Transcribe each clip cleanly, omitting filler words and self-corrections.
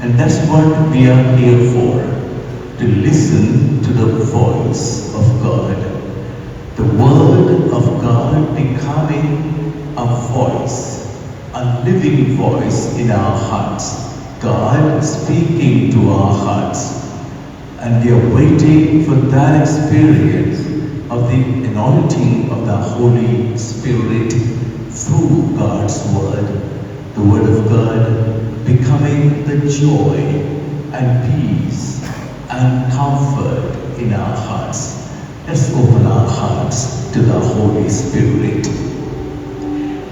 And that's what we are here for, to listen to the voice of God. The Word of God becoming a voice, a living voice in our hearts. God speaking to our hearts. And we are waiting for that experience of the anointing of the Holy Spirit through God's Word. The Word of God becoming the joy and peace and comfort in our hearts. Let's open our hearts to the Holy Spirit.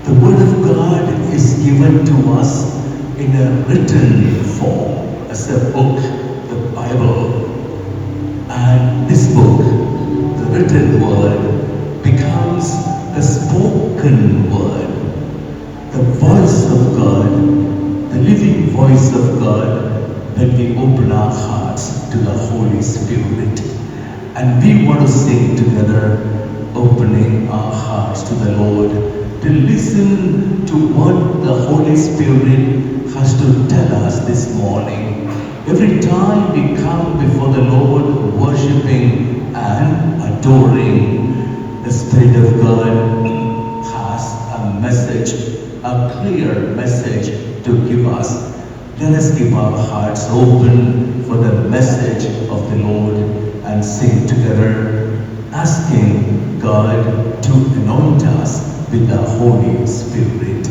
The Word of God is given to us in a written form as a book, the Bible. And this book, the written Word, becomes the spoken Word, the voice of God, the living voice of God, when we open our hearts to the Holy Spirit. And we want to sing together, opening our hearts to the Lord, to listen to what the Holy Spirit has to tell us this morning. Every time we come before the Lord, worshiping and adoring, the Spirit of God has a message, a clear message to give us. Let us keep our hearts open for the message of the Lord and sing together, asking God to anoint us with the Holy Spirit.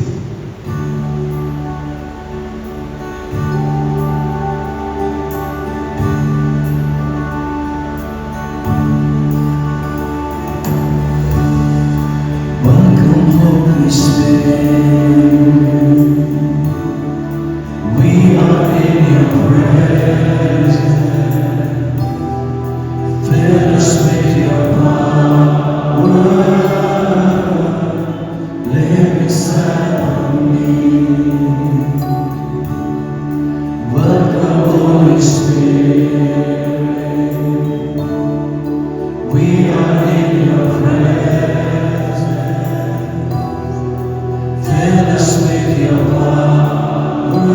Welcome, Holy Spirit. We are in your presence. Fill us with your power. Live inside of me. Welcome, Holy Spirit. We are in your presence. Fill us with your power.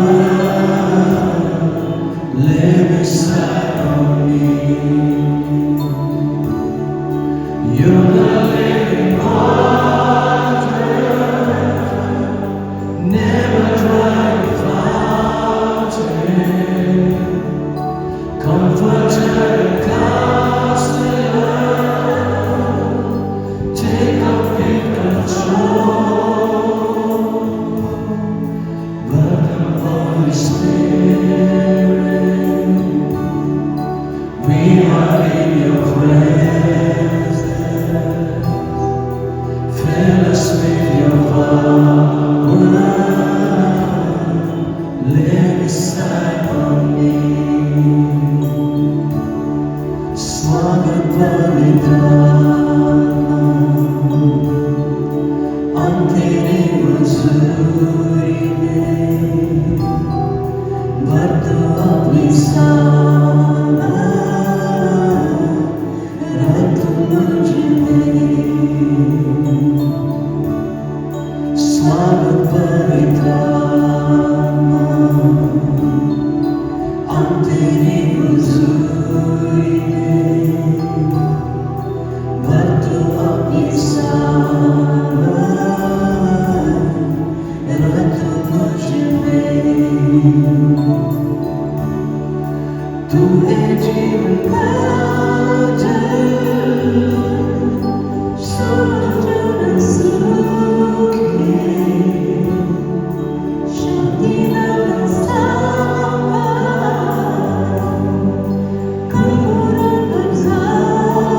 Live inside of me. You're the living water, never dry fountain, comforter and counselor, take complete control. Welcome, Holy Spirit. We are in your presence. Fill us with your power. Live inside of me. Swami Paridama, Anteri Mazuri me, Bhartu Abhisana, Ratu Majme. Swami Paridama, Anteri Mazuri me, Bhartu Abhisana, Ratu Majme. Tu है जीवन दाता, सोना सुखे, शांति नमस्तामा, करुणा बरसाता,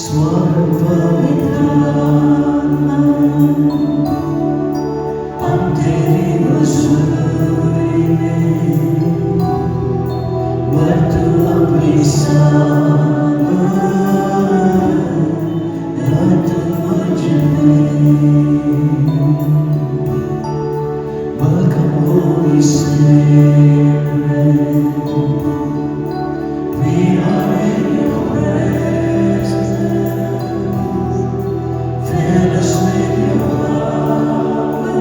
स्वामी पवित्रात्मा, हम तेरी मसूरी में, Bhartu Abhisana, Ratu Majme. Welcome, Holy Spirit. We are in your presence. Fill us with your power.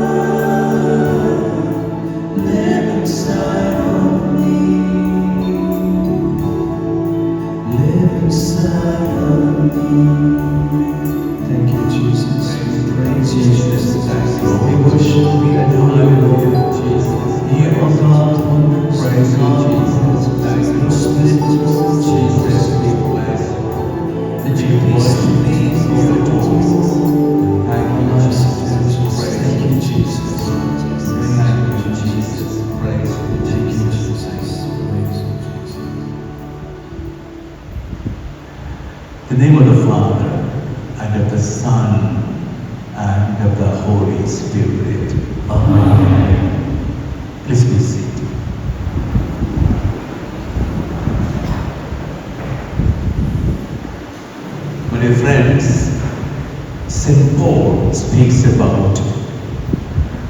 speaks about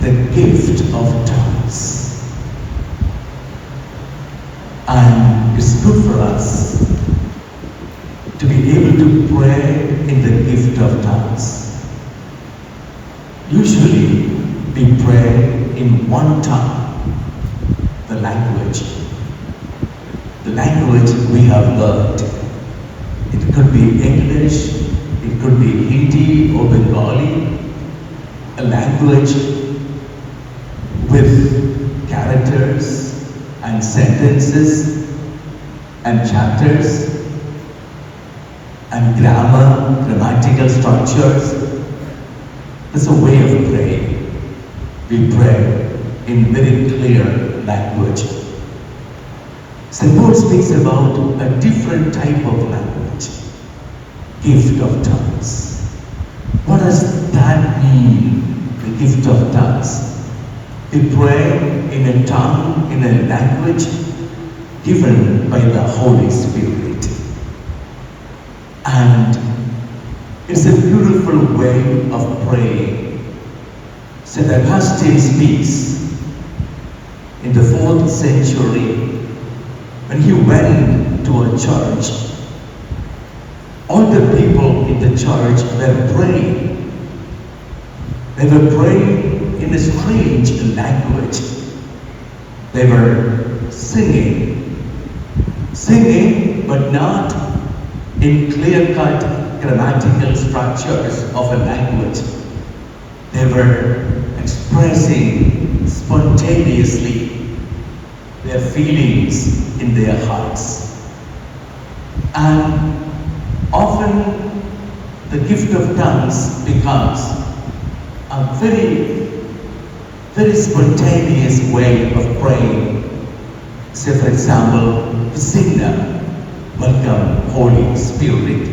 the gift of tongues. And it's good for us to be able to pray in the gift of tongues. Usually, we pray in one tongue, the language we have learned. It could be English, it could be Hindi or Bengali, a language with characters and sentences and chapters and grammar, grammatical structures. It's a way of praying. We pray in very clear language. St. Paul speaks about a different type of language, gift of tongues. What does that mean, the gift of tongues? We pray in a tongue, in a language given by the Holy Spirit. And it's a beautiful way of praying. St. Augustine speaks in the 4th century when he went to a church. All the people in the church were praying. They were praying in a strange language. They were singing, but not in clear-cut grammatical structures of a language. They were expressing spontaneously their feelings in their hearts. And often the gift of tongues becomes a very, very spontaneous way of praying. Say, for example, we sing now, "Welcome, Holy Spirit."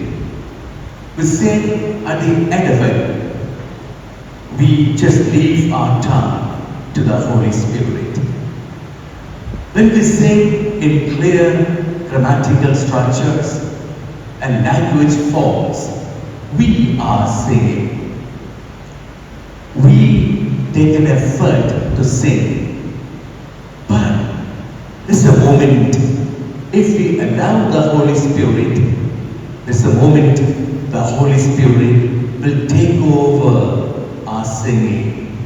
We sing at the end of it. We just leave our tongue to the Holy Spirit. When we sing in clear grammatical structures and language forms, we are singing. We take an effort to sing. But there's a moment, if we allow the Holy Spirit, there's a moment the Holy Spirit will take over our singing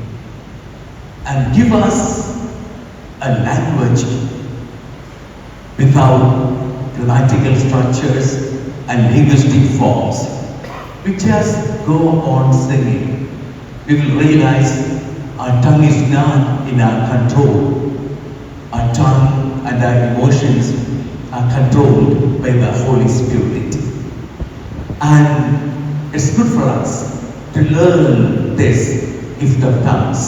and give us a language without grammatical structures and linguistic forms. We just go on singing. We will realize our tongue is not in our control. Our tongue and our emotions are controlled by the Holy Spirit. And it's good for us to learn this gift of tongues.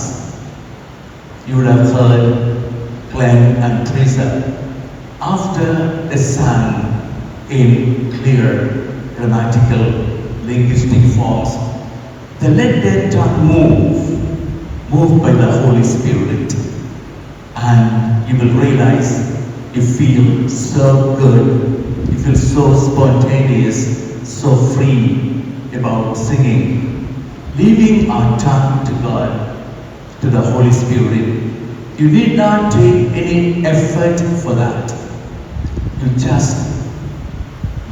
You would have heard Glenn and Teresa, after they sang in clear grammatical linguistic forms, they let their tongue moved by the Holy Spirit. And you will realize you feel so good, you feel so spontaneous, so free about singing, leaving our tongue to God, to the Holy Spirit. You need not take any effort for that. You just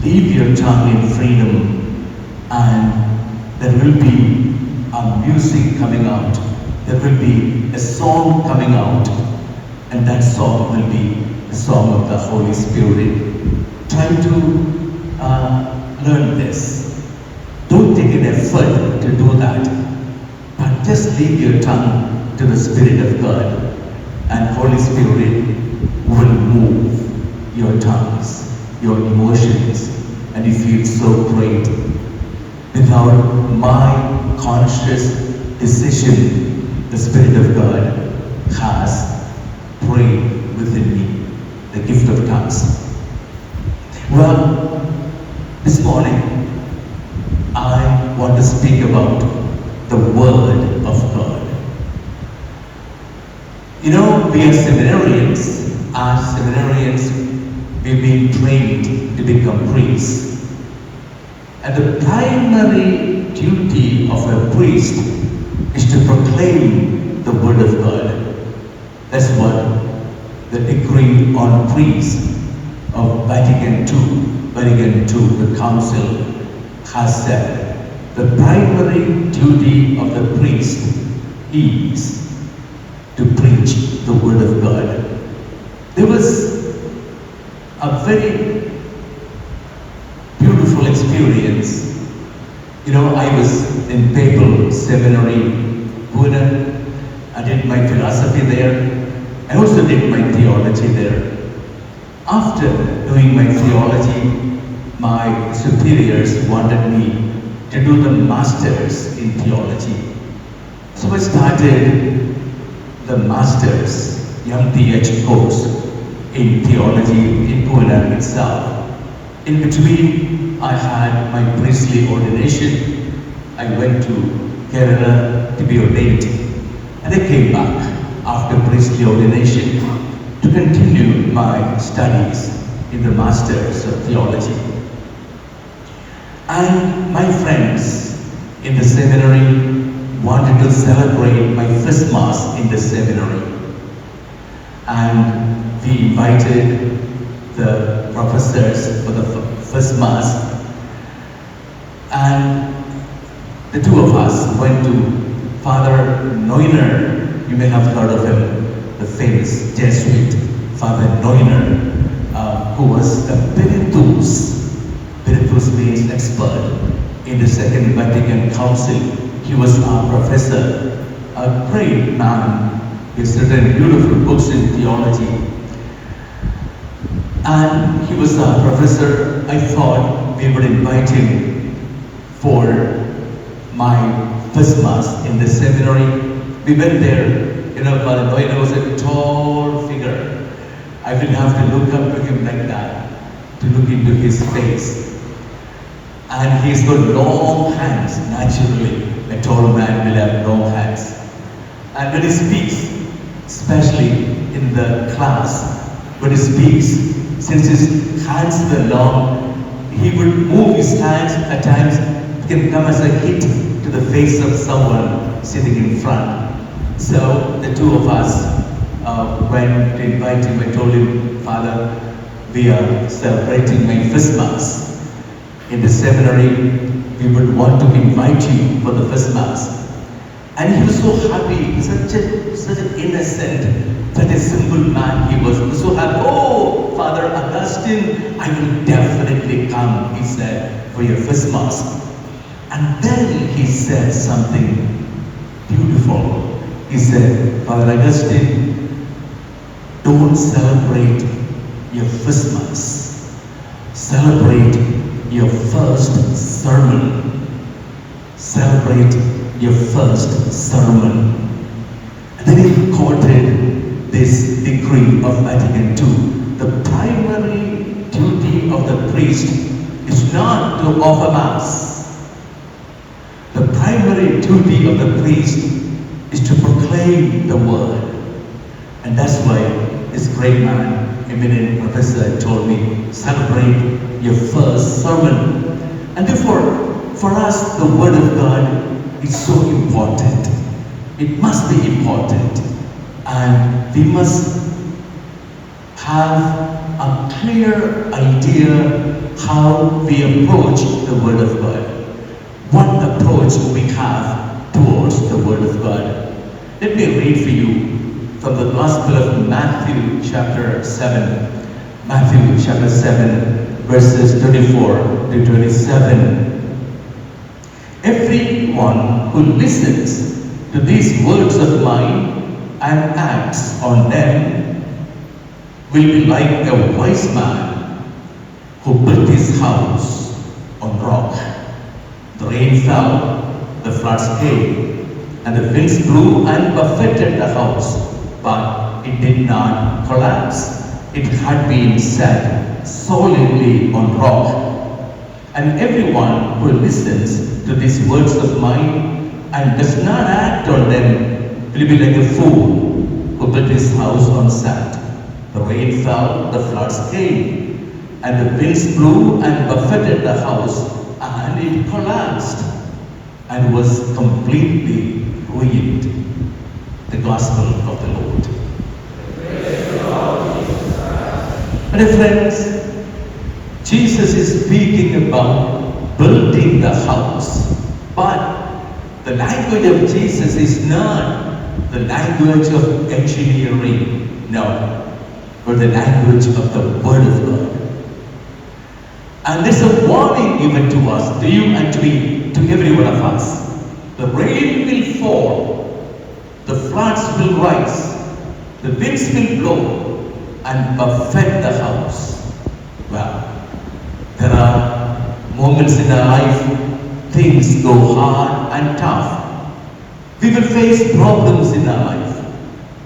leave your tongue in freedom, and there will be a music coming out. There will be a song coming out, and that song will be the song of the Holy Spirit. Try to learn this. Don't take an effort to do that, but just leave your tongue to the Spirit of God, and Holy Spirit will move your tongues, your emotions, and you feel so great. Without my conscious decision, the Spirit of God has prayed within me, the gift of tongues. Well, this morning, I want to speak about the Word of God. You know, we are seminarians. As seminarians, we've been trained to become priests. And the primary duty of a priest is to proclaim the word of God. That's what the decree on priests of Vatican II, the council, has said. The primary duty of the priest is to preach the word of God. There was a very beautiful experience. I was in Papal Seminary, Pune. I did my philosophy there. I also did my theology there. After doing my theology, my superiors wanted me to do the masters in theology. So I started the masters, MTH course in theology in Pune itself. In between, I had my priestly ordination. I went to Kerala to be ordained. And I came back after priestly ordination to continue my studies in the Masters of Theology. And my friends in the seminary wanted to celebrate my first Mass in the seminary. And we invited the professors for the first Mass. And the two of us went to Father Neuner. You may have heard of him, the famous Jesuit, Father Neuner, who was a Peritus. Peritus means expert in the Second Vatican Council. He was our professor, a great man. He's written beautiful books in theology. And he was our professor. I thought we would invite him for my first Mass in the seminary. We went there. Father Neuner was a tall figure. I didn't have to look up to him like that, to look into his face. And he's got long hands, naturally. A tall man will have long hands. And when he speaks, especially in the class, when he speaks, since his hands were long, he would move his hands at times. It can come as a hit to the face of someone sitting in front. So the two of us went to invite him. I told him, Father, we are celebrating my first Mass in the seminary. We would want to invite you for the first Mass. And he was so happy, such an innocent, such a simple man he was. He was so happy. Oh, Father Augustine, I will definitely come, he said, for your first Mass. And then he said something beautiful. He said, Father Augustine, don't celebrate your first Mass. Celebrate your first sermon. Celebrate your first sermon. And then he quoted this decree of Vatican II. The primary duty of the priest is not to offer Mass. The primary duty of the priest is to proclaim the word. And that's why this great man, eminent professor, told me, celebrate your first sermon. And therefore, for us, the word of God is so important. It must be important. And we must have a clear idea how we approach the word of God. What approach we have towards the word of God. Let me read for you from the Gospel of Matthew chapter 7. Matthew chapter 7 verses 24 to 27. Everyone who listens to these words of mine and acts on them will be like a wise man who built his house on rock. The rain fell, the floods came, and the winds blew and buffeted the house, but it did not collapse. It had been set solidly on rock. And everyone who listens to these words of mine and does not act on them will be like a fool who built his house on sand. The rain fell, the floods came, and the winds blew and buffeted the house, and it collapsed and was completely read the gospel of the Lord. My dear friends, Jesus is speaking about building the house, but the language of Jesus is not the language of engineering, no, but the language of the Word of God. And there's a warning given to us, to you and to me, to every one of us. The rain will fall, the floods will rise, the winds will blow and buffet the house. Well, there are moments in our life, things go hard and tough. We will face problems in our life.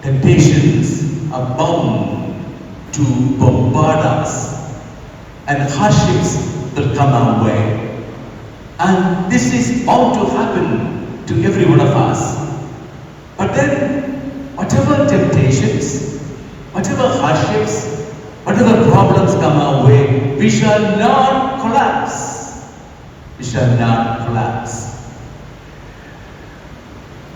Temptations are bound to bombard us, and hardships will come our way. And this is bound to happen to every one of us. But then, whatever temptations, whatever hardships, whatever problems come our way, we shall not collapse. We shall not collapse.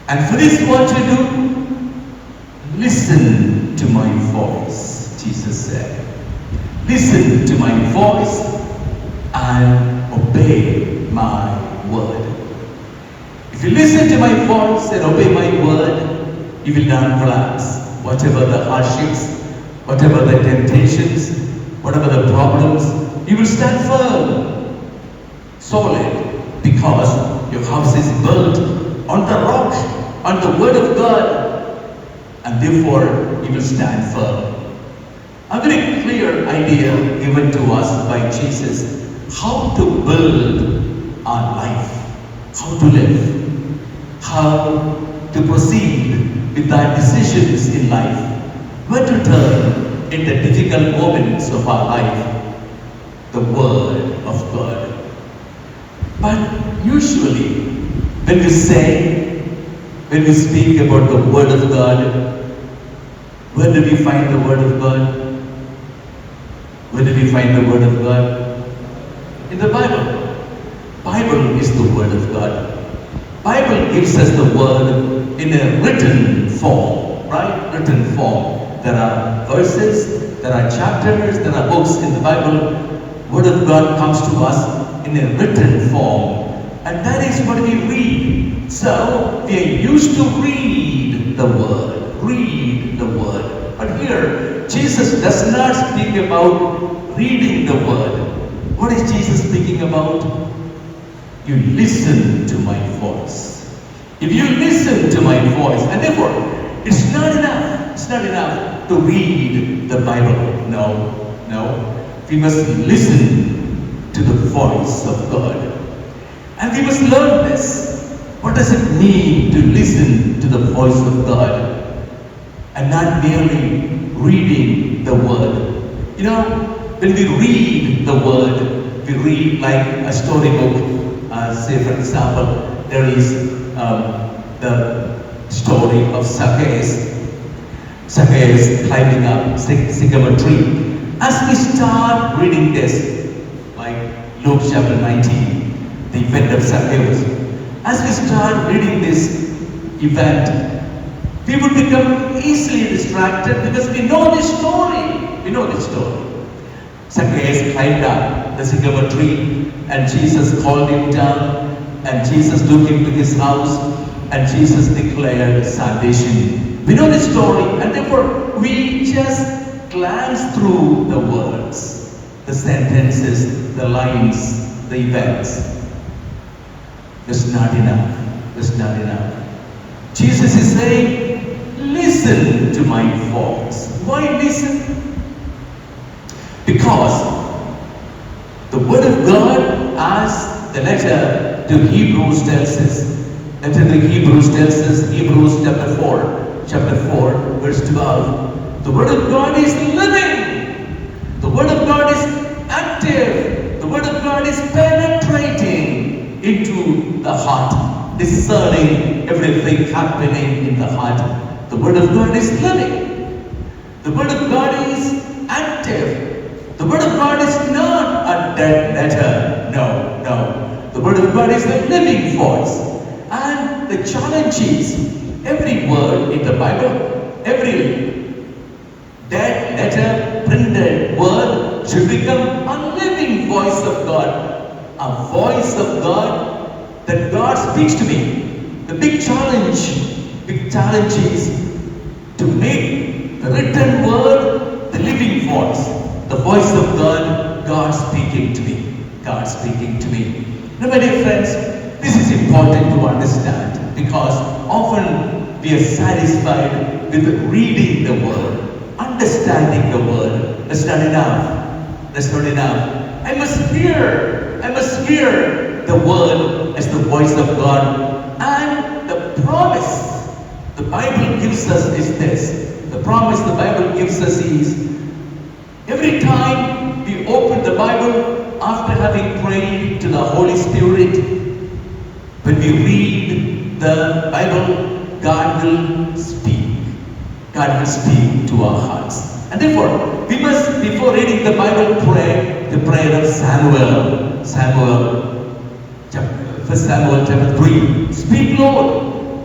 And for this, what you do? Listen to my voice, Jesus said. Listen to my voice and obey my word. If you listen to my voice and obey my word, you will not collapse. Whatever the hardships, whatever the temptations, whatever the problems, you will stand firm, solid, because your house is built on the rock, on the word of God, and therefore you will stand firm. A very clear idea given to us by Jesus, how to build our life, how to live, how to proceed with our decisions in life, where to turn in the difficult moments of our life, the Word of God. But usually, when we speak about the Word of God, where do we find the Word of God? Where do we find the Word of God? In the Bible. Bible is the Word of God. Bible gives us the Word in a written form, right? Written form. There are verses, there are chapters, there are books in the Bible. Word of God comes to us in a written form. And that is what we read. So, we are used to read the Word. Read the Word. But here, Jesus does not speak about reading the Word. What is Jesus speaking about? You listen to my voice. If you listen to my voice, and therefore, it's not enough to read the Bible. No. We must listen to the voice of God. And we must learn this. What does it mean to listen to the voice of God? And not merely reading the Word. You know, when we read the Word, we read like a storybook. Say for example, there is the story of Zacchaeus. Zacchaeus climbing up sycamore tree. As we start reading this, like Luke chapter 19, the event of Zacchaeus, as we start reading this event, we would become easily distracted because we know this story. We know this story. Zacchaeus climbed up the sycamore tree and Jesus called him down and Jesus took him to his house and Jesus declared salvation. We know this story and therefore we just glance through the words, the sentences, the lines, the events. That's not enough. That's not enough. Jesus is saying, listen to my voice. Why listen? Because the Word of God, as the letter to Hebrews tells us, Hebrews chapter 4, verse 12, the Word of God is living, the Word of God is active, the Word of God is penetrating into the heart, discerning everything happening in the heart. The Word of God is living, the Word of God is active. The Word of God is not a dead letter. No. The Word of God is a living voice. And the challenge is every word in the Bible, every dead letter, printed word should become a living voice of God. A voice of God that God speaks to me. The big challenge is to make the written word the living voice. The voice of God, God speaking to me. God speaking to me. Now, my dear friends, this is important to understand because often we are satisfied with reading the word, understanding the word. That's not enough. That's not enough. I must hear the word as the voice of God. And the promise the Bible gives us is this. The promise the Bible gives us is every time we open the Bible after having prayed to the Holy Spirit, when we read the Bible, God will speak. God will speak to our hearts. And therefore, we must, before reading the Bible, pray the prayer of Samuel. 1 Samuel chapter 3. Speak, Lord.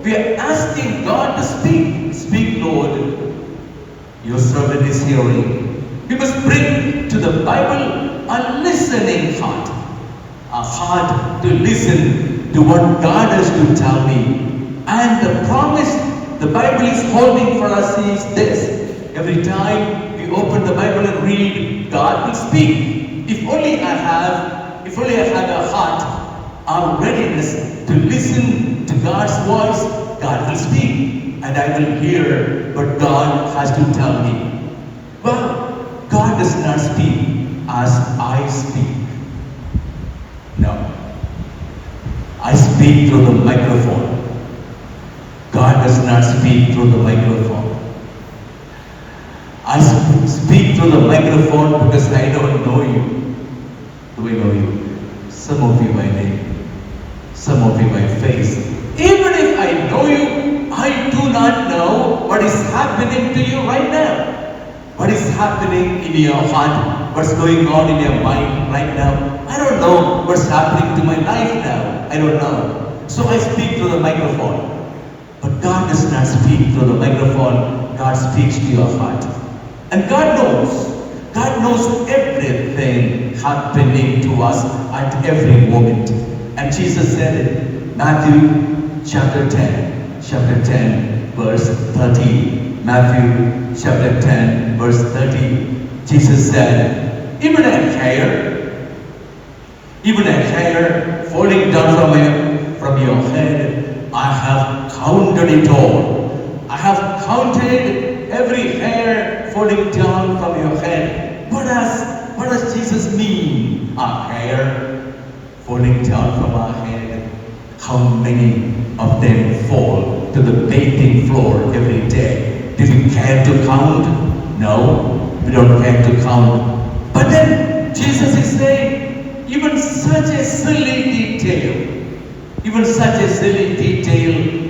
We are asking God to speak. Speak, Lord. Your servant is hearing. We must bring to the Bible a listening heart. A heart to listen to what God has to tell me. And the promise the Bible is holding for us is this. Every time we open the Bible and read, God will speak. If only I have a heart, a readiness to listen to God's voice, God will speak. And I will hear what God has to tell me. Well, God does not speak as I speak. No. I speak through the microphone. God does not speak through the microphone. I speak through the microphone because I don't know you. Do I know you? Some of you by name, some of you by face. Even if I know you, I do not know what is happening to you right now. What is happening in your heart? What's going on in your mind right now? I don't know what's happening to my life now. I don't know. So I speak through the microphone. But God does not speak through the microphone. God speaks to your heart. And God knows everything happening to us at every moment. And Jesus said it, Matthew chapter 10, verse 30. Matthew chapter 10, verse 30. Jesus said, even a hair falling down from your head, I have counted it all. I have counted every hair falling down from your head. What does Jesus mean? A hair falling down from our head. How many of them fall to the bathing floor every day? Do we care to count? No, we don't care to count. But then Jesus is saying, even such a silly detail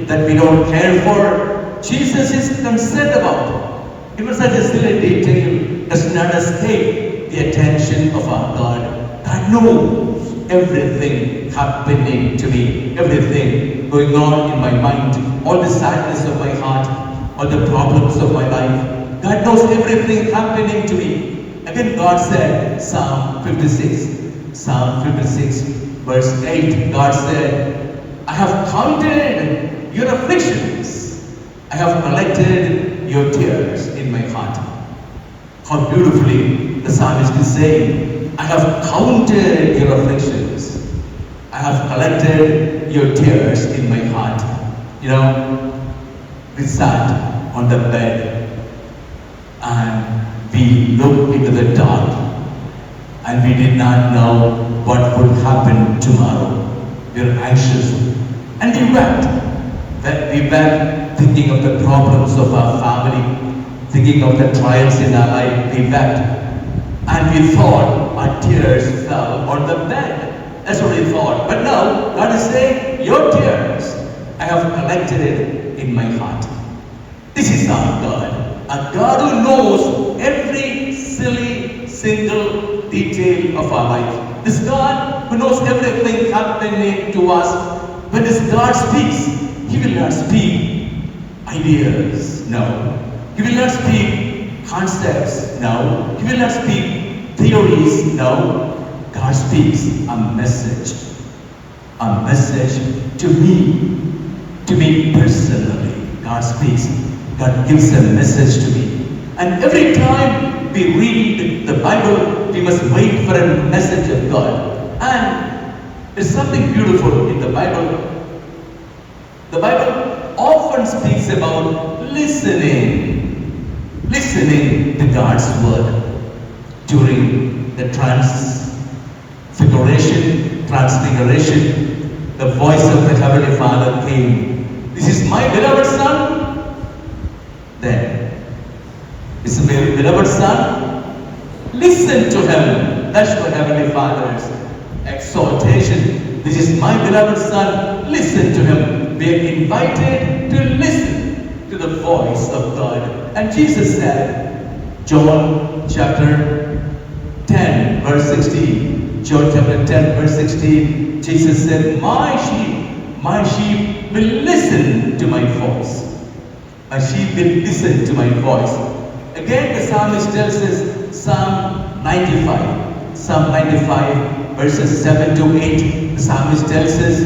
that we don't care for, Jesus is concerned about. Even such a silly detail does not escape the attention of our God. God knows everything happening to me, everything going on in my mind, all the sadness of my heart, all the problems of my life. God knows everything happening to me. Again, God said, Psalm 56, verse 8, God said, I have counted your afflictions. I have collected your tears in my heart. How beautifully the psalmist is saying, I have counted your afflictions. I have collected your tears in my heart. You know, we sat on the bed and we looked into the dark and we did not know what would happen tomorrow. We were anxious and we wept. We wept thinking of the problems of our family, thinking of the trials in our life. We wept. And we thought our tears fell on the bed. That's what we thought. But now, God is saying, your tears, I have collected it in my heart. This is our God. A God who knows every silly, single detail of our life. This God who knows everything happening to us. When this God speaks, will not speak ideas, no. He will not speak concepts, no. He will not speak theories, no. God speaks a message to me personally. God speaks, God gives a message to me. And every time we read the Bible, we must wait for a message of God. And there's something beautiful in the Bible. The Bible often speaks about listening to God's word. During the transfiguration, the voice of the Heavenly Father came. This is my beloved Son. Then, this is my beloved Son. Listen to him. That's the Heavenly Father's exhortation. This is my beloved Son. Listen to him. We are invited to listen to the voice of God. And Jesus said, John chapter 10, verse 16. John chapter 10, verse 16. Jesus said, my sheep will listen to my voice. My sheep will listen to my voice. Again, the psalmist tells us, Psalm 95, verses 7 to 8. The psalmist tells us,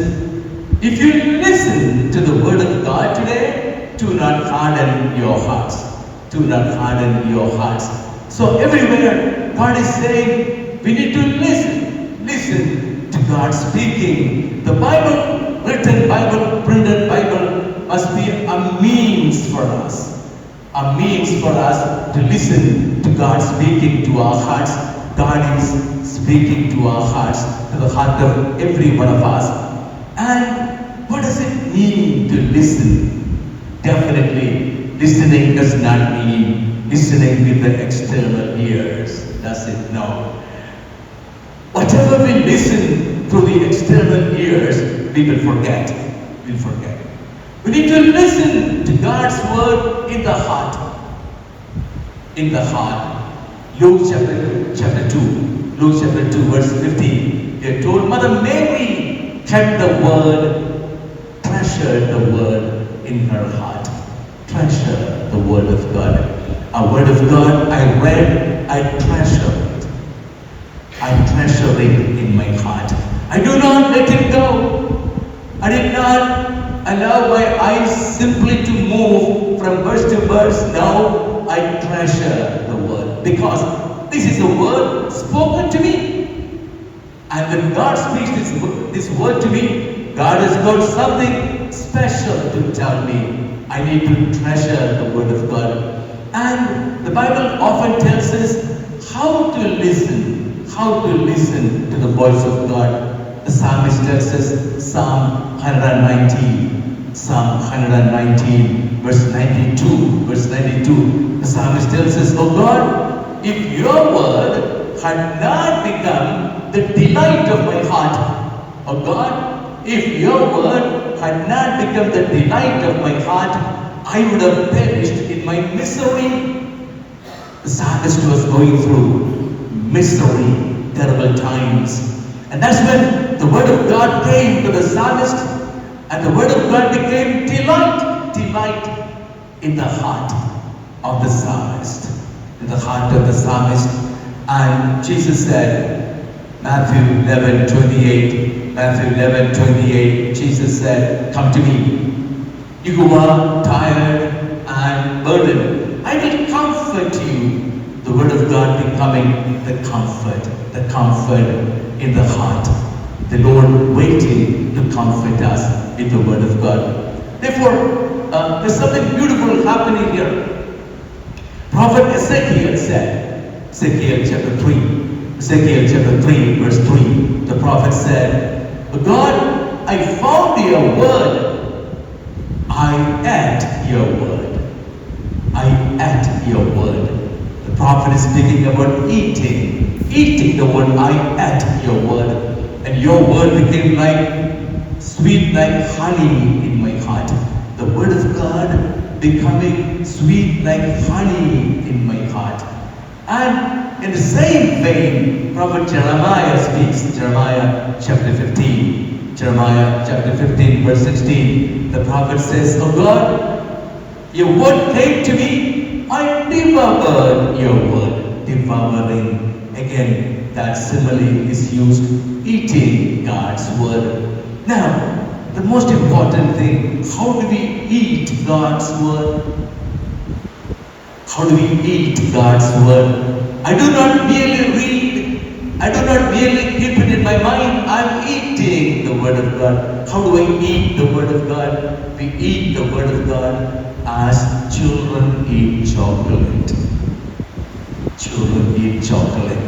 if you listen to the word of God today, do not harden your hearts. Do not harden your hearts. So everywhere, God is saying, we need to listen to God speaking. The Bible, written Bible, printed Bible, must be a means for us. A means for us to listen to God speaking to our hearts. God is speaking to our hearts, to the heart of every one of us. And what does it mean to listen? Definitely, listening does not mean listening with the external ears. Does it? No. Whatever we listen through the external ears, we will forget. We'll forget. We need to listen to God's word in the heart. In the heart. Luke chapter 2. Luke chapter 2, verse 15. They told Mother Mary kept the word, treasured the word in her heart. Treasure the word of God. A word of God I read, I treasure it. I treasure it in my heart. I do not let it go. I did not allow my eyes simply to move from verse to verse. Now I treasure the word because this is a word spoken to me. And when God speaks this word to me, God has got something special to tell me. I need to treasure the word of God. And the Bible often tells us how to listen to the voice of God. The psalmist tells us, Psalm 119, verse 92, the psalmist tells us, oh God, if your word had not become the delight of my heart, oh God, if your word had not become the delight of my heart, I would have perished in my misery. The psalmist was going through misery, terrible times. And that's when the word of God came to the psalmist, and the word of God became delight in the heart of the psalmist. In the heart of the psalmist. And Jesus said, Matthew 11:28, Jesus said, come to me, you who are tired and burdened, I will comfort you. The word of God becoming the comfort in the heart. The Lord waiting to comfort us with the word of God. Therefore, there's something beautiful happening here. Prophet Ezekiel said, Ezekiel chapter 3, verse 3, the prophet said, God, I found your word. I ate your word. The prophet is speaking about eating the word. I ate your word. And your word became like sweet like honey in my heart. The word of God becoming sweet like honey in my heart. And in the same vein, Prophet Jeremiah speaks, Jeremiah chapter 15. Jeremiah chapter 15 verse 16, the prophet says, "Oh God, your word came to me, I devoured your word." Devouring. Again, that simile is used, eating God's word. Now, the most important thing, how do we eat God's word? How do we eat God's word? I do not merely read, I do not merely keep it in my mind, I'm eating the word of God. How do I eat the word of God? We eat the word of God as children eat chocolate. Children eat chocolate.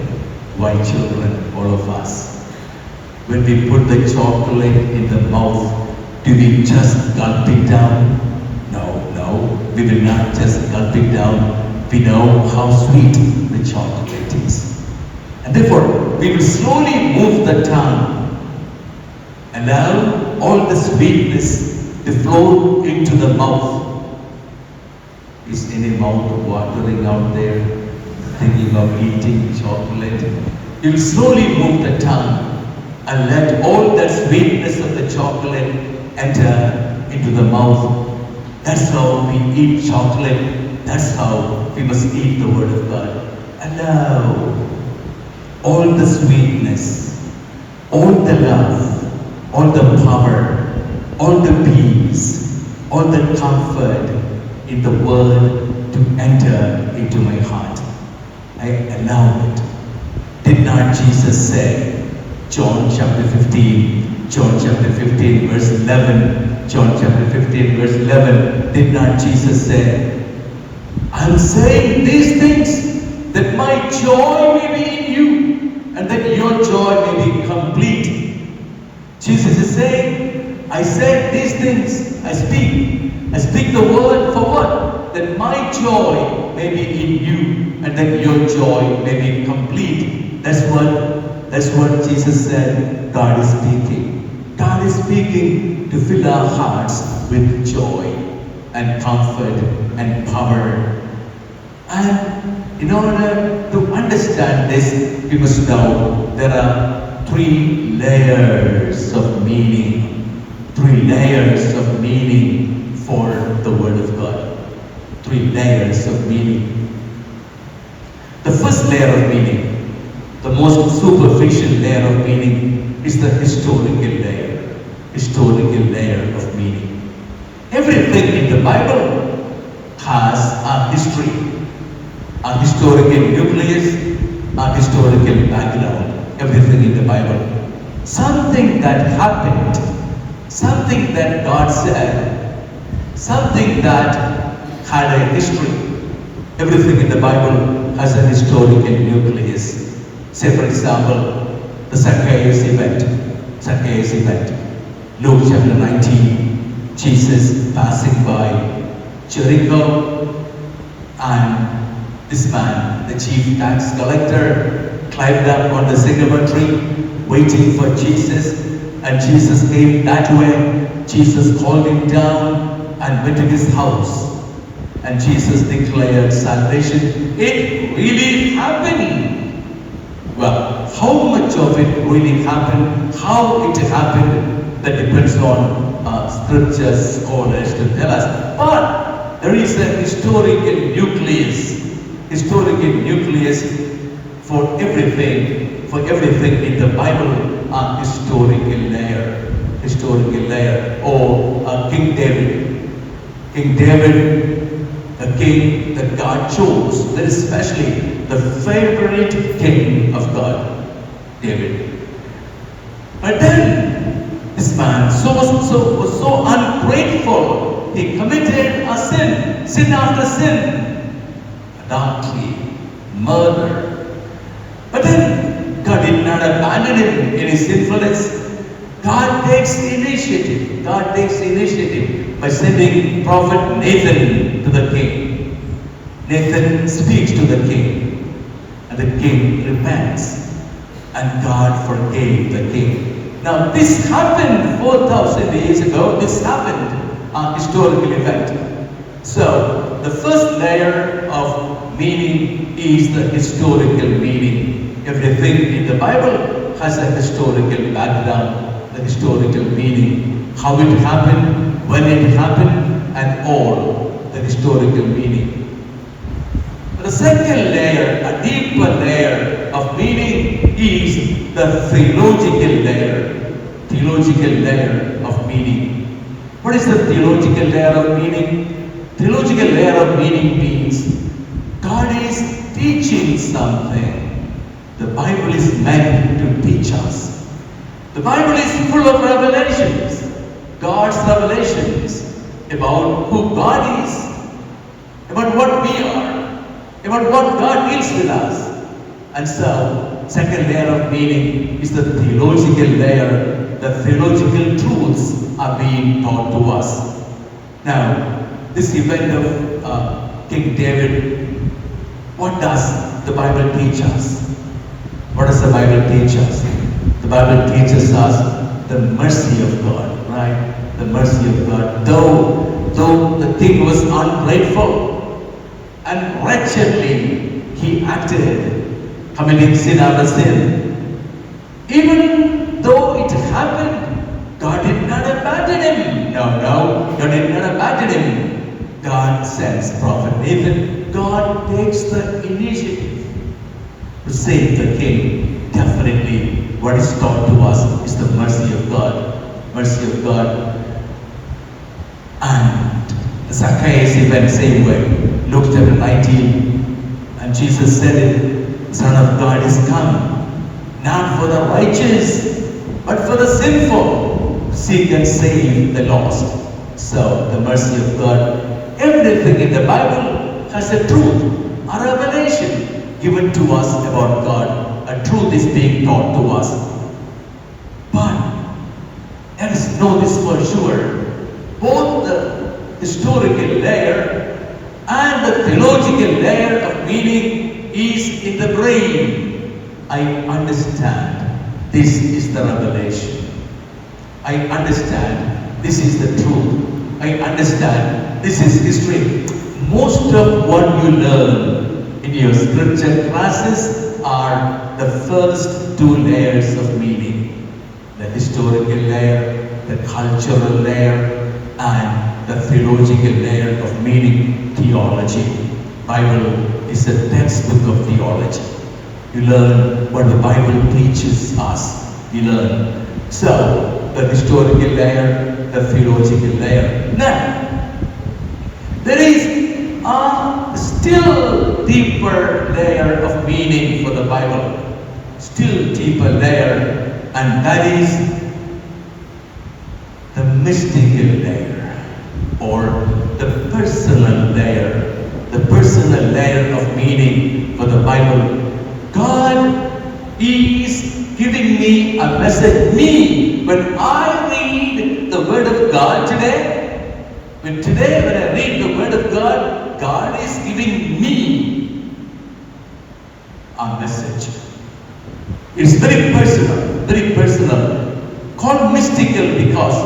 Why children? All of us. When we put the chocolate in the mouth, do we just gulp it down? No, we will not just gulp it down. We know how sweet the chocolate is. And therefore, we will slowly move the tongue, allow all the sweetness to flow into the mouth. Is any mouth watering out there, thinking of eating chocolate? You will slowly move the tongue and let all that sweetness of the chocolate enter into the mouth. That's how we eat chocolate. That's how we must eat the word of God. Allow all the sweetness, all the love, all the power, all the peace, all the comfort in the word to enter into my heart. I allow it. Did not Jesus say, John chapter 15 verse 11, John chapter 15 verse 11, did not Jesus say, I'm saying these things that my joy may be in you and that your joy may be complete. Jesus is saying, I said these things, I speak the word for what? That my joy may be in you and that your joy may be complete. That's what Jesus said God is speaking. God is speaking to fill our hearts with joy and comfort and power. And in order to understand this, we must know there are 3 layers of meaning. 3 layers of meaning for the Word of God. 3 layers of meaning. The first layer of meaning, the most superficial layer of meaning, is the historical layer. Historical layer of meaning. Everything in the Bible has a history, a historical nucleus, a historical background. Everything in the Bible. Something that happened, something that God said, something that had a history. Everything in the Bible has a historical nucleus. Say for example, the Zacchaeus event. Luke chapter 19, Jesus passing by Jericho, and this man, the chief tax collector, climbed up on the sycamore tree, waiting for Jesus, and Jesus came that way. Jesus called him down and went to his house, and Jesus declared salvation. It really happened. Well, how much of it really happened, how it happened, that depends on scripture scholars to tell us. But there is a historical nucleus for everything in the Bible, a historical layer. Or King David, a king that God chose, that is especially the favorite king of God, David. But then this man was so ungrateful. He committed a sin after sin, adultery, murder. But then God did not abandon him in his sinfulness. God takes initiative by sending prophet Nathan to the king. Nathan speaks to the king, and the king repents, and God forgave the king. Now this happened 4,000 years ago. This happened, a historical event. So the first layer of meaning is the historical meaning. Everything in the Bible has a historical background. The the historical meaning, how it happened, when it happened, and all the historical meaning. The second layer, a deeper layer of meaning, is the theological layer. Theological layer of meaning. What is the theological layer of meaning? Theological layer of meaning means God is teaching something. The Bible is meant to teach us. The Bible is full of revelations. God's revelations about who God is, about what we are, about what God deals with us. And so, second layer of meaning is the theological layer. The theological truths are being taught to us. Now, this event of King David, what does the Bible teach us? What does the Bible teach us? The Bible teaches us the mercy of God, right? The mercy of God. Though the king was ungrateful and wretchedly he acted, committing sin after sin, even though it happened, God did not abandon him. No, God did not abandon him. God sends Prophet Nathan. God takes the initiative to save the king. Definitely, what is taught to us is the mercy of God. Mercy of God. And Zacchaeus event, same way. Luke chapter 19. And Jesus said it, the Son of God is come, not for the righteous, but for the sinful. Seek and save the lost. So, the mercy of God. Everything in the Bible has a truth, a revelation given to us about God. A truth is being taught to us. But let us know this for sure. Both the historical layer and the theological layer of meaning is in the brain. I understand this is the revelation. I understand this is the truth. I understand this is history. Most of what you learn in your scripture classes are the first two layers of meaning. The historical layer, the cultural layer, and the theological layer of meaning, theology. Bible is a textbook of theology. You learn what the Bible teaches us. You learn. So, the historical layer, the theological layer. Now, there is a still deeper layer of meaning for the Bible. Still deeper layer, and that is the mystical layer, or the personal layer. The personal layer of meaning for the Bible. God is giving me a message. When I read the Word of God today, when I read the Word of God, God is giving me a message. It's very personal, called mystical because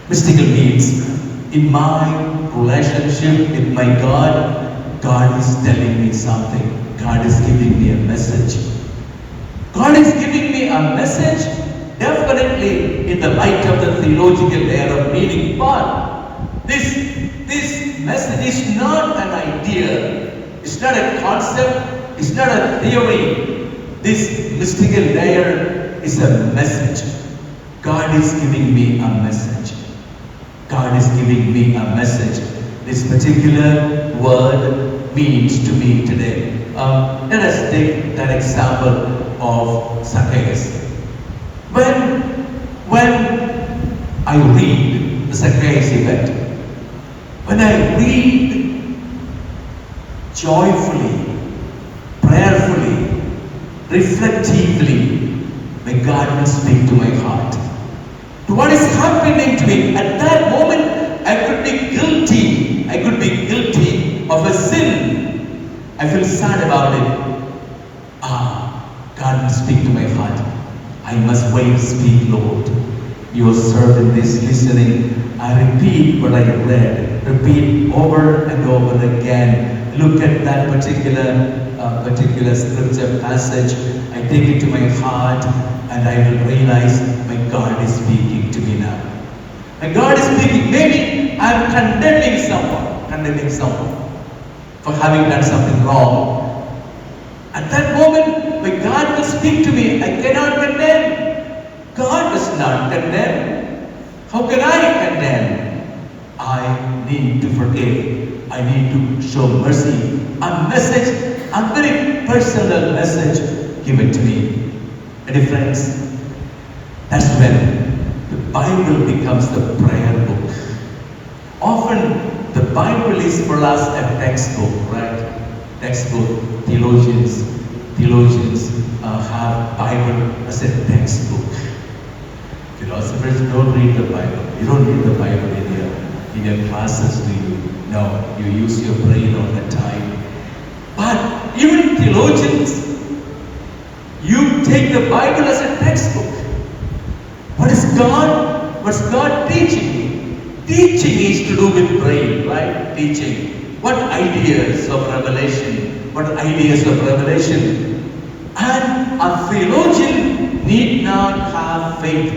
mystical means in my relationship with my God, God is telling me something. God is giving me a message. God is giving me a message, definitely in the light of the theological layer of meaning. But this message is not an idea. It's not a concept. It's not a theory. This mystical layer is a message. God is giving me a message. God is giving me a message. This particular word means to me today. Let us take that example of Zacchaeus. When I read the Zacchaeus event, when I read joyfully, prayerfully, reflectively, may God will speak to my heart. To what is happening to me at that moment, I could be guilty. I could be guilty of a sin. I feel sad about it. God will speak to my heart. I must wait, speak, Lord. Your servant is listening. I repeat what I read. Repeat over and over again. Look at that particular scripture passage. I take it to my heart and I will realize my God is speaking to me now. My God is speaking. Maybe I am condemning someone for having done something wrong. At that moment, when God will speak to me, I cannot condemn. God does not condemn. How can I condemn? I need to forgive. I need to show mercy. A very personal message given to me. And dear friends, that's when the Bible becomes the prayer book. Often, the Bible is for us a textbook, right? Textbook. Theologians have Bible as a textbook. Philosophers don't read the Bible. You don't read the Bible in your classes, do you? No, you use your brain all the time. But even theologians, you take the Bible as a textbook. What's God teaching me? Teaching is to do with brain, right? Teaching. What ideas of revelation? And a theologian need not have faith.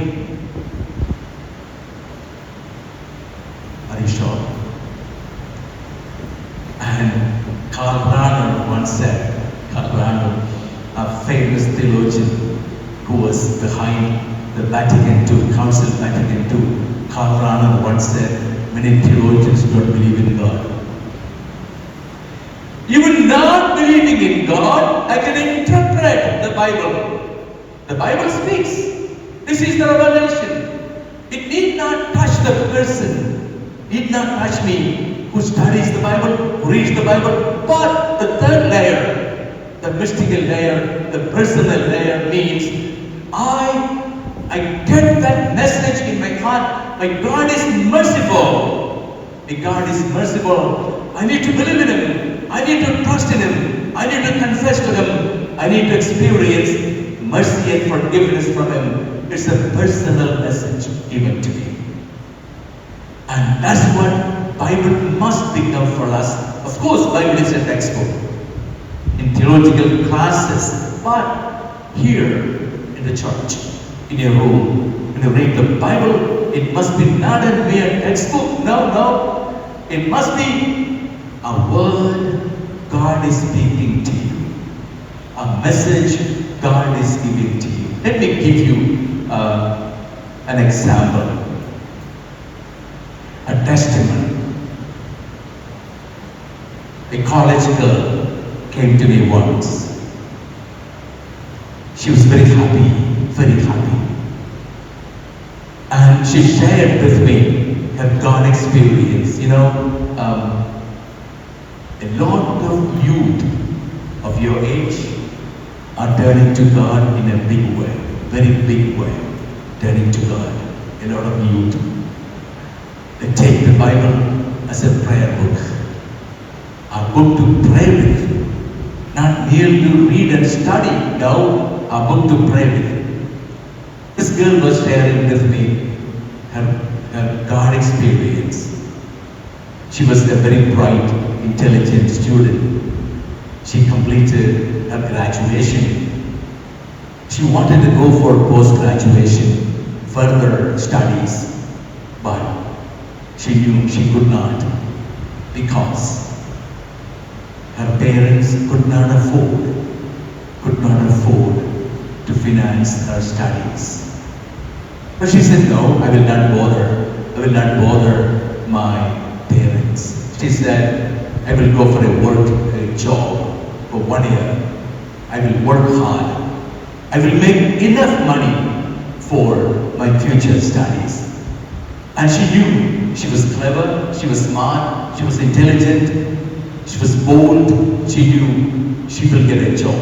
Are you sure? And Karl Rahner once said, a famous theologian who was behind the Vatican II, Council Vatican II, Karl Rahner once said, many theologians don't believe in God. Even not believing in God, I can interpret the Bible. The Bible speaks. This is the revelation. It need not touch the person. Need not touch me who studies the Bible, who reads the Bible. But the third layer, the mystical layer, the personal layer means I get that message in my heart. My God is merciful. My God is merciful. I need to believe in Him. I need to trust in Him. I need to confess to Him. I need to experience mercy and forgiveness from Him. It's a personal message given to me. And that's what Bible must become for us. Of course, Bible is a textbook in theological classes, but here in the church, in your room, when you read the Bible, it must be not a mere textbook. No. It must be a word God is speaking to you. A message God is giving to you. Let me give you an example. A testimony. A college girl came to me once. She was very happy. And she shared with me her God experience. A lot of youth of your age are turning to God in a big way, very big way, turning to God. A lot of youth. They take the Bible as a prayer book, a book to pray with, not merely to read and study. No, a book to pray with. This girl was sharing with me her God experience. She was a very bright, intelligent student. She completed her graduation. She wanted to go for post-graduation, further studies, but she knew she could not because her parents could not afford to finance her studies. But she said, no, I will not bother my parents. She said, I will go for a job for 1 year. I will work hard. I will make enough money for my future studies. And she knew she was clever, she was smart, she was intelligent, she was bold. She knew she will get a job.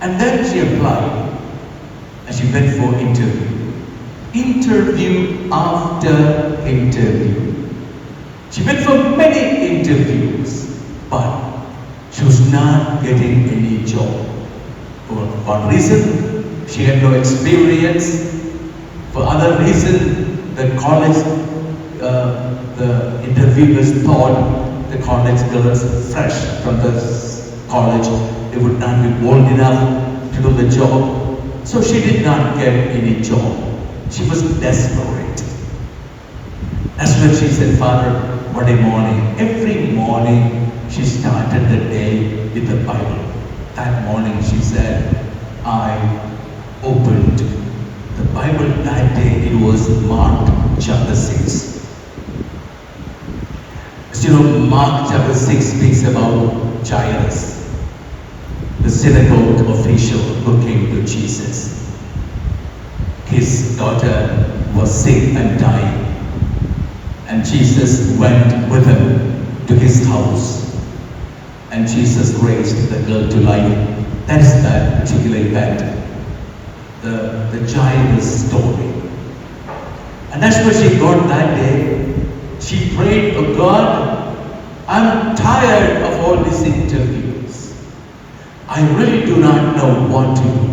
And then she applied and she went for interview. Interview after interview. She went for many interviews, but she was not getting any job. For one reason, she had no experience. For other reason, the college, the interviewers thought the college girls fresh from the college, they would not be bold enough to do the job. So she did not get any job. She was desperate. That's when she said, Father, Monday morning, every morning she started the day with the Bible. That morning she said, I opened the Bible that day. It was Mark chapter 6. As you know, Mark chapter 6 speaks about Jairus, the synagogue official who came to Jesus. His daughter was sick and dying, and Jesus went with him to his house, and Jesus raised the girl to life. That's that particular event, the Jairus story. And that's what she got that day. She prayed, oh God, I'm tired of all these interviews. I really do not know what to do.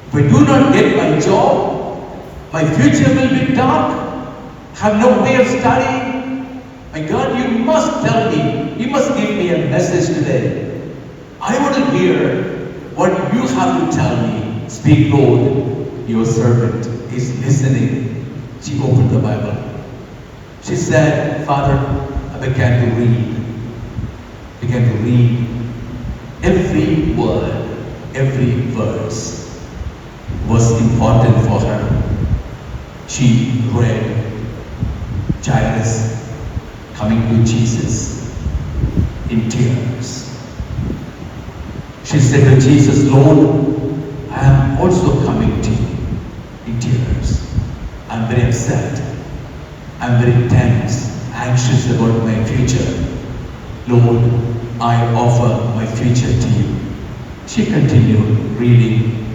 If I do not get my job, my future will be dark. Have no way of studying. My God, you must tell me. You must give me a message today. I want to hear what you have to tell me. Speak, Lord. Your servant is listening. She opened the Bible. She said, Father, I began to read. Every word, every verse was important for her. She read Jairus coming to Jesus in tears. She said to Jesus, Lord, I am also coming to you in tears. I'm very upset. I'm very tense, anxious about my future. Lord, I offer my future to you. She continued reading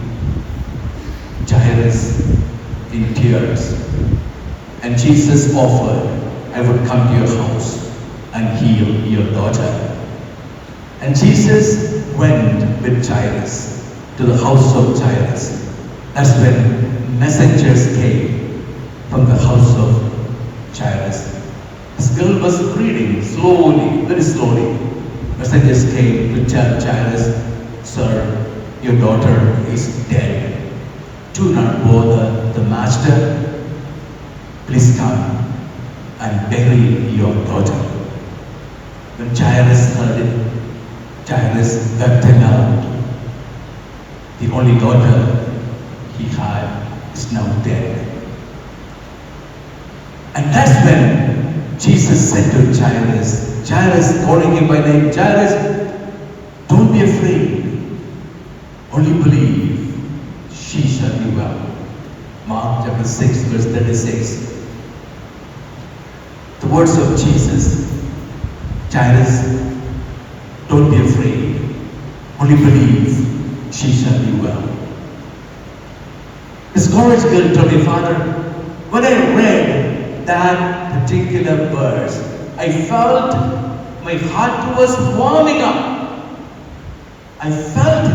Jairus in tears. And Jesus offered, I would come to your house and heal your daughter. And Jesus went with Jairus to the house of Jairus. That's when messengers came from the house of Jairus. This girl was reading slowly, very slowly. Messengers came to tell Jairus, Sir, your daughter is dead. Do not bother the master. Please come and bury your daughter. When Jairus heard it, Jairus wept aloud. The only daughter he had is now dead. And that's when Jesus said to Jairus, calling him by name, Jairus, don't be afraid. Only believe. She shall be well. Mark chapter 6, verse 36. The words of Jesus, Jairus, don't be afraid. Only believe. She shall be well. This college girl told me, Father, when I read that particular verse, I felt my heart was warming up. I felt it.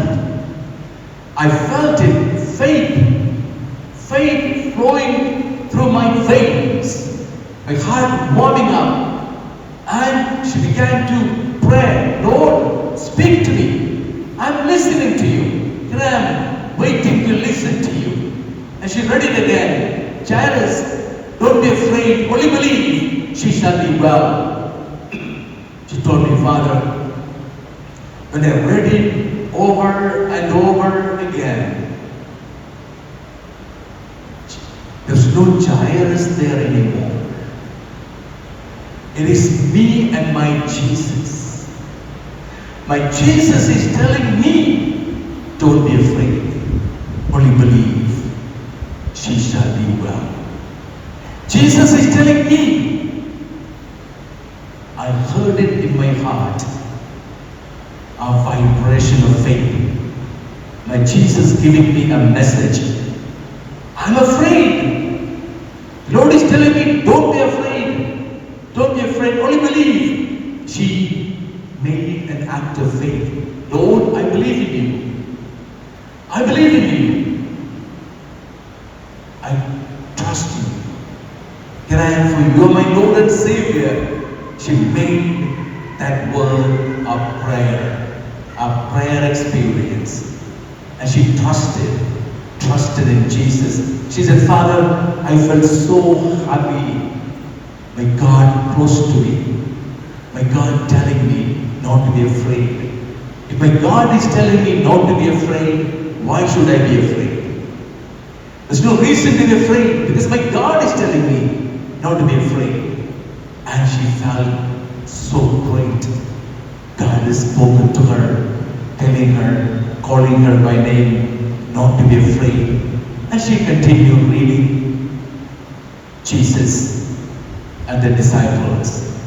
Faith flowing through my veins. My heart warming up. And she began to pray, Lord, speak to me. I'm listening to you. Here I am, waiting to listen to you. And she read it again. Jairus, don't be afraid, only believe, she shall be well. She told me, Father, when I read it over and over again, there's no Jairus there anymore. It is me and my Jesus. My Jesus is telling me, don't be afraid, only believe, she shall be well. Jesus is telling me, I heard it in my heart, a vibration of faith. My Jesus giving me a message. I'm afraid. The Lord is telling me, don't be afraid. Don't be afraid, only believe. She made an act of faith. Lord, I believe in you. I believe in you. I trust you. Here I am for you. You are my Lord and Savior. She made that word a prayer experience. And she trusted trusted in Jesus. She said, Father, I felt so happy. My God close to me. My God telling me not to be afraid. If my God is telling me not to be afraid, why should I be afraid? There's no reason to be afraid because my God is telling me not to be afraid. And she felt so great. God has spoken to her, telling her, calling her by name, not to be afraid. And she continued reading. Jesus and the disciples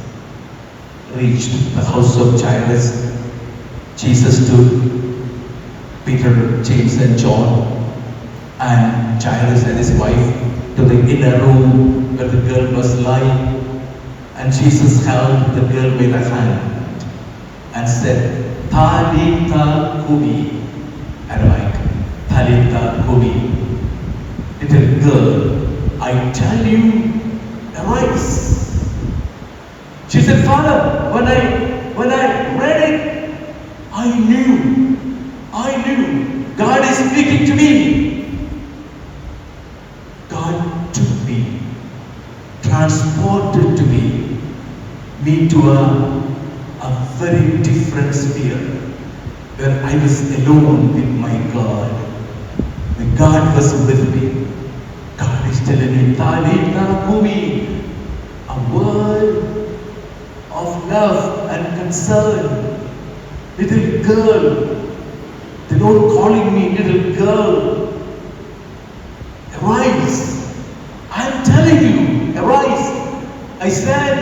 reached the house of Jairus. Jesus took Peter, James and John and Jairus and his wife to the inner room where the girl was lying. And Jesus held the girl by the hand and said, Talitha Kumi. Aramaic, Talitha Kumi. Little girl, I tell you, arise. She said, Father, when I read it, I knew God is speaking to me. God took me, transported to me to a very different sphere where I was alone with my God. When God was with me, God is telling me, Talitha Kumi, a word of love and concern. Little girl, the Lord calling me, little girl, arise. I am telling you, arise. I said,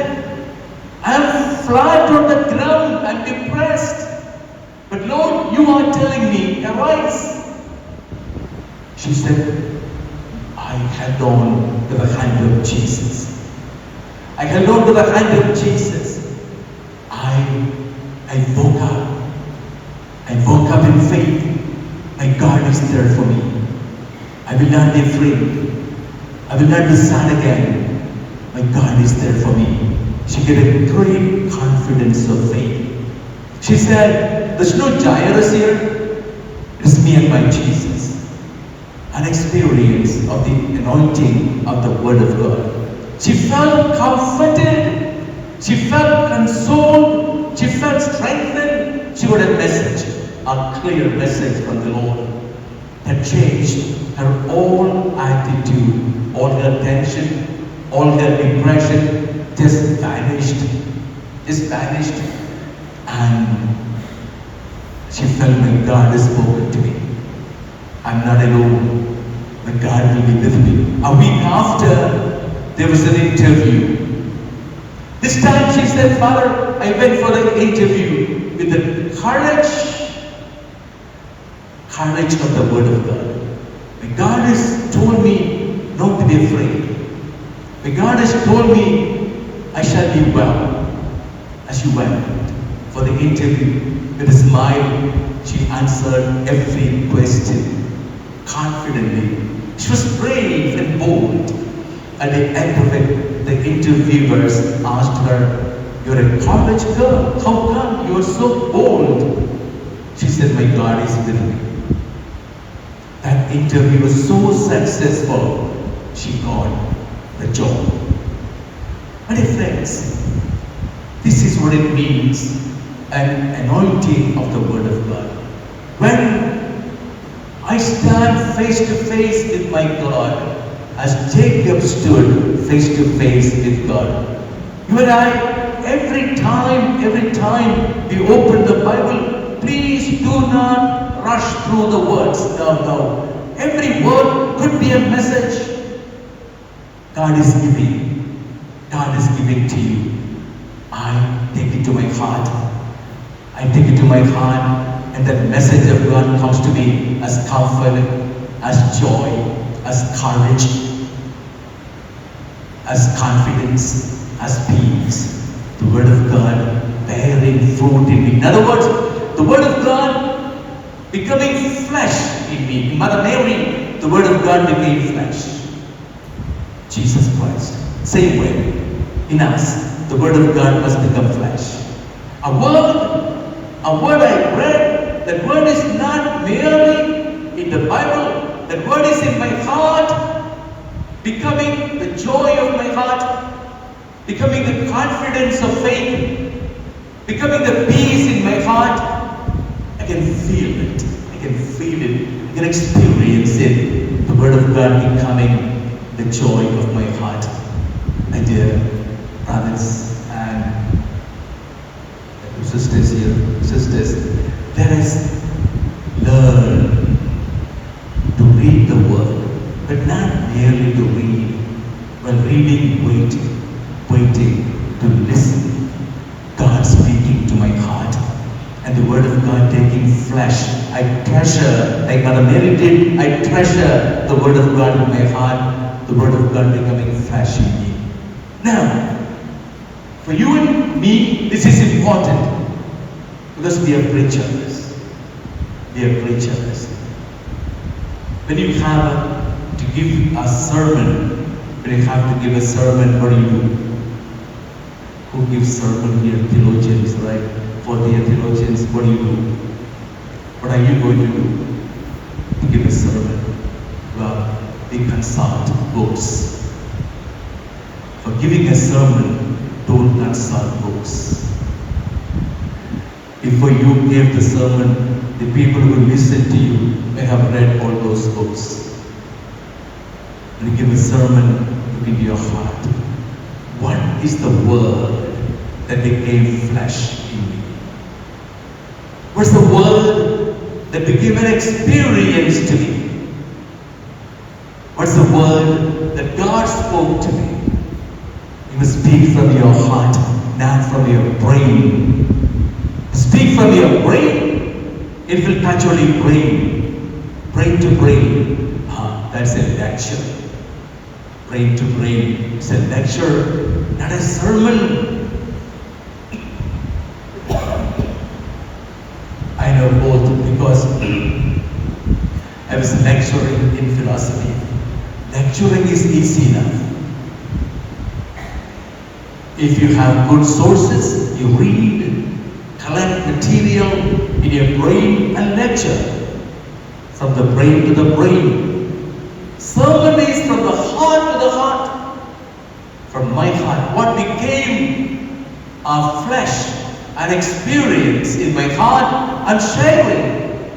I am flat on the ground, I am depressed. But Lord, you are telling me, arise. She said, I held on to the hand of Jesus. I held on to the hand of Jesus. I woke up. I woke up in faith. My God is there for me. I will not be afraid. I will not be sad again. My God is there for me. She get a great confidence of faith. She said, there's no Jairus here. It's me and my Jesus. An experience of the anointing of the Word of God. She felt comforted. She felt consoled. She felt strengthened. She got a message, a clear message from the Lord that changed her whole attitude, all her tension, all her depression just vanished. And she felt my God has spoken to me. I'm not alone. My God will be with me. A week after, there was an interview. This time she said, Father, I went for the interview with the courage of the Word of God. My God has told me not to be afraid. My God has told me I shall be well. As she went for the interview, with a smile, she answered every question confidently. She was brave and bold. At the end of it, the interviewers asked her, you're a college girl. How come you are so bold? She said, my God is with me. That interview was so successful, she got the job. My dear friends, this is what it means, an anointing of the Word of God. When I stand face to face with my God, as Jacob stood face to face with God. You and I, every time we open the Bible, please do not rush through the words. No. Every word could be a message. God is giving. God is giving to you. I take it to my heart. And that message of God comes to me as comfort, as joy, as courage, as confidence, as peace. The Word of God bearing fruit in me. In other words, the Word of God becoming flesh in me. In Mother Mary, the Word of God became flesh. Jesus Christ. Same way, in us, the Word of God must become flesh. A word I read, that word is not merely in the Bible that word is in my heart, becoming the joy of my heart, becoming the confidence of faith, becoming the peace in my heart. I can feel it. I can feel it. I can experience it. The word of God becoming the joy of my heart. My dear brothers and sisters here, let us learn to read the word, but not merely to read. While reading, waiting to listen. God speaking to my heart, and the word of God taking flesh. I treasure, like Mother Mary did, I treasure the word of God in my heart, the word of God becoming flesh in me. Now, for you and me, this is important because we are preachers. We are preachers. When you have to give a sermon, when you have to give a sermon, what do you do? Who gives sermon here? Theologians, right? For the theologians, what do you do? What are you going to do to give a sermon? Well, we consult books. For giving a sermon, don't consult books. Before you give the sermon, the people who listen to you may have read all those books. When you give a sermon, look into your heart. What is the word that became flesh in me? What's the word that became an experience to me? What's the word that God spoke to me? You must speak from your heart, not from your brain. Speak from your brain, it will touch only brain to brain. That's a lecture. Brain to brain, it's a lecture, not a sermon. I know both because I was lecturing in philosophy. Lecturing is easy enough. If you have good sources, you read, collect material in your brain and lecture. From the brain to the brain. Sermon is from the heart to the heart. From my heart. What became a flesh, an experience in my heart, I'm sharing.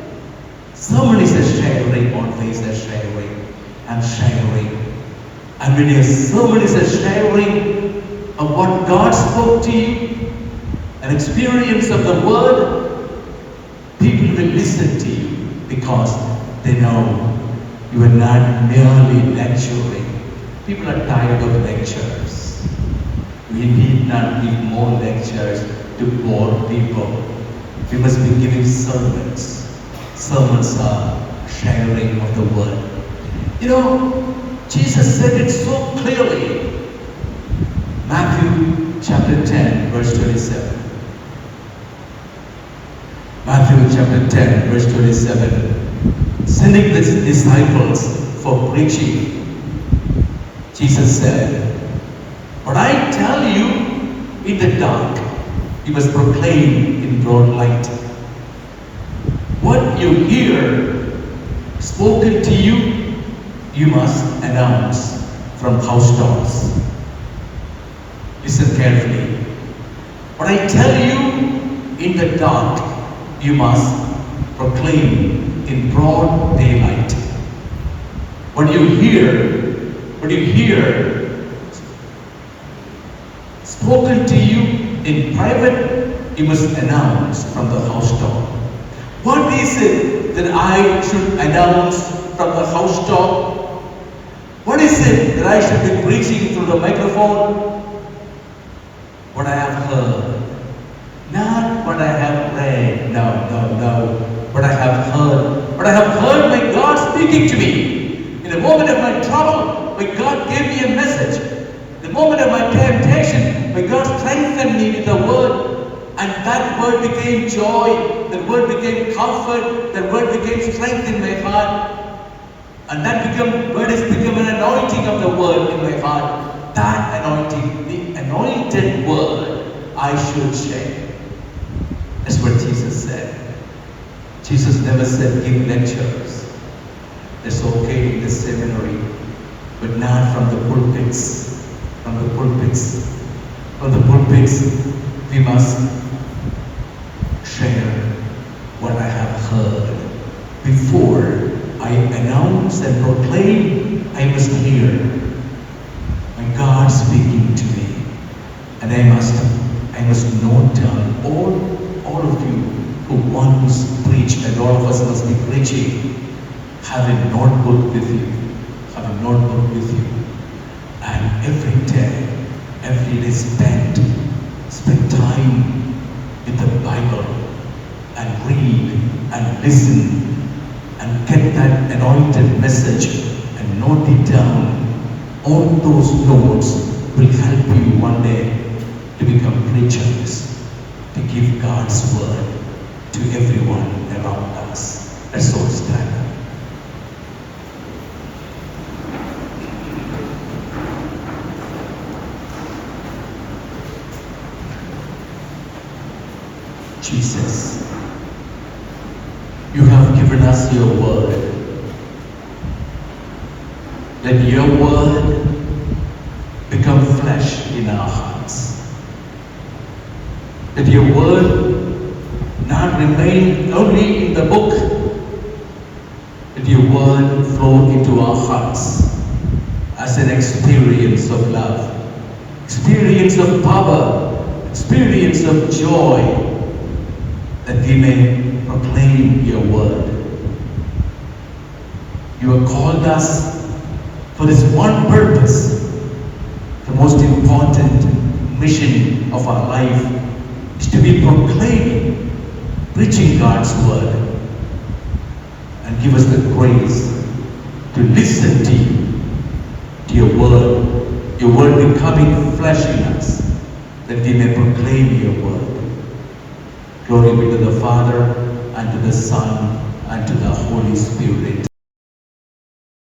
Sermon is a sharing, on face a sharing. I'm sharing. And when your sermon is a sharing of what God spoke to you, an experience of the word, people will listen to you because they know you are not merely lecturing. People are tired of lectures. We need not give more lectures to bore people. We must be giving sermons. Sermons are sharing of the word. You know, Jesus said it so clearly. Matthew chapter 10, verse 27. Matthew chapter 10, verse 27. Sending the disciples for preaching, Jesus said, "What I tell you in the dark, you must proclaim in broad light. What you hear spoken to you, you must announce from housetops." Listen carefully. What I tell you in the dark, you must proclaim in broad daylight. What you hear spoken to you in private, you must announce from the housetop. What is it that I should announce from the housetop? What is it that I should be preaching through the microphone? What I have heard. Not what I have read. No. What I have heard. What I have heard by God speaking to me. In the moment of my trouble, when God gave me a message. The moment of my temptation, when God strengthened me with the word. And that word became joy. That word became comfort. That word became strength in my heart. And that word has become an anointing of the word in my heart. That anointing, the anointed word, I should share. That's what Jesus said. Jesus never said give lectures. That's okay in the seminary, but not from the pulpits. From the pulpits. From the pulpits, we must share what I have heard. Before I announce and proclaim, I must hear my God speaking to me. And I must note down all of you who once preach, and all of us must be preaching. Have a notebook with you. Have a notebook with you. And every day spend time with the Bible and read and listen and get that anointed message and note it down. All those notes will help you one day to become preachers, to give God's word to everyone around us. Let's all stand up. Jesus, you have given us your word. Let your word become flesh in our hearts. Let your word not remain only in the book. Let your word flow into our hearts as an experience of love, experience of power, experience of joy, that we may proclaim your word. You have called us for this one purpose, the most important mission of our life is to be proclaiming, preaching God's word, and give us the grace to listen to you, to your word becoming flesh in us, that we may proclaim your word. Glory be to the Father, and to the Son, and to the Holy Spirit.